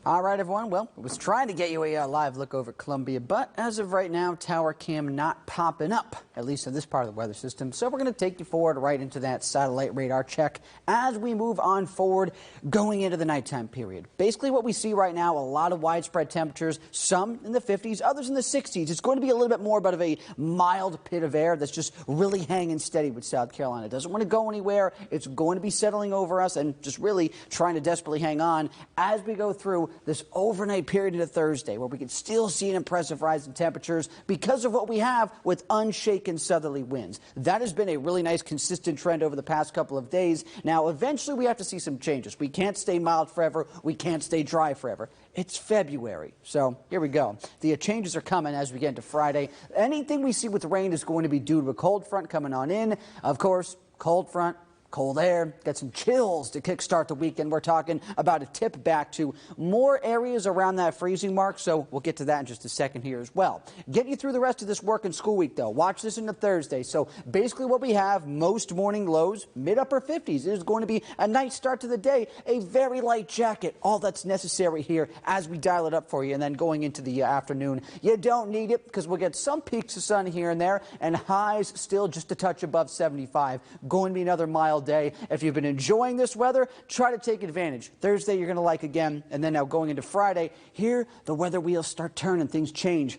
All right, everyone. Well, I was trying to get you a live look over Columbia, but as of right now, tower cam not popping up, at least in this part of the weather system. So we're going to take you forward right into that satellite radar check as we move on forward going into the nighttime period. Basically what we see right now, a lot of widespread temperatures, some in the 50s, others in the 60s. It's going to be a little bit more about a mild pit of air that's just really hanging steady with South Carolina. It doesn't want to go anywhere. It's going to be settling over us and just really trying to desperately hang on as we go through this overnight period into Thursday, where we can still see an impressive rise in temperatures because of what we have with unshaken southerly winds. That has been a really nice consistent trend over the past couple of days. Now, eventually we have to see some changes. We can't stay mild forever. We can't stay dry forever. It's February, so here we go. The changes are coming as we get into Friday. Anything we see with rain is going to be due to a cold front coming on in. Of course, cold front, cold air, get some chills to kickstart the weekend. We're talking about a tip back to more areas around that freezing mark, so we'll get to that in just a second here as well. Get you through the rest of this work and school week, though. Watch this into Thursday. So basically what we have, most morning lows, mid-upper 50s. It is going to be a nice start to the day. A very light jacket, all that's necessary here as we dial it up for you. And then going into the afternoon, you don't need it because we'll get some peaks of sun here and there, and highs still just a touch above 75. Going to be another mild day. If you've been enjoying this weather, try to take advantage. Thursday you're going to like again, and then now going into Friday, here the weather wheels start turning, things change.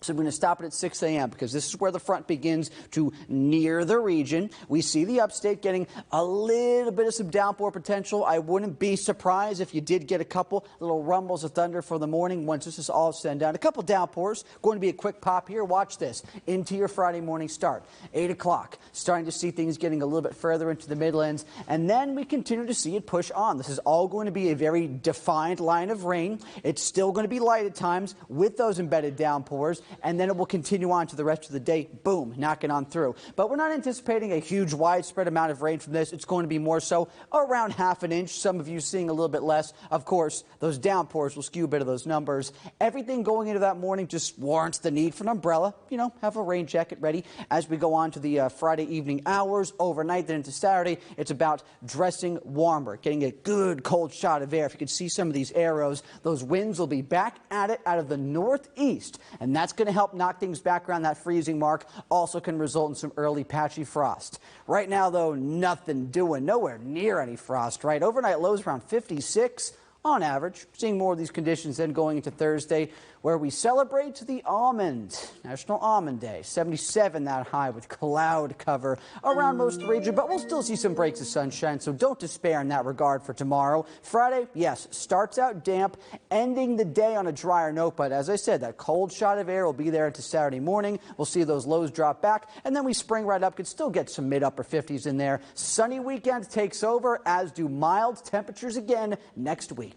So we're going to stop it at 6 a.m. because this is where the front begins to near the region. We see the upstate getting a little bit of some downpour potential. I wouldn't be surprised if you did get a couple little rumbles of thunder for the morning once this is all said and done. A couple downpours. Going to be a quick pop here. Watch this. Into your Friday morning start. 8 o'clock. Starting to see things getting a little bit further into the Midlands. And then we continue to see it push on. This is all going to be a very defined line of rain. It's still going to be light at times with those embedded downpours. And then it will continue on to the rest of the day, boom, knocking on through. But we're not anticipating a huge widespread amount of rain from this. It's going to be more so around half an inch. Some of you seeing a little bit less. Of course, those downpours will skew a bit of those numbers. Everything going into that morning just warrants the need for an umbrella. You know, have a rain jacket ready. As we go on to the Friday evening hours, overnight, then into Saturday, it's about dressing warmer, getting a good cold shot of air. If you can see some of these arrows, those winds will be back at it out of the northeast, and that's going to help knock things back around that freezing mark. Also can result in some early patchy frost. Right now, though, nothing doing, nowhere near any frost, right? Overnight lows around 56 on average. Seeing more of these conditions then going into Thursday, where we celebrate the almond, National Almond Day. 77 that high with cloud cover around most of the region, but we'll still see some breaks of sunshine, so don't despair in that regard for tomorrow. Friday, yes, starts out damp, ending the day on a drier note, but as I said, that cold shot of air will be there into Saturday morning. We'll see those lows drop back, and then we spring right up. Could still get some mid-upper 50s in there. Sunny weekend takes over, as do mild temperatures again next week.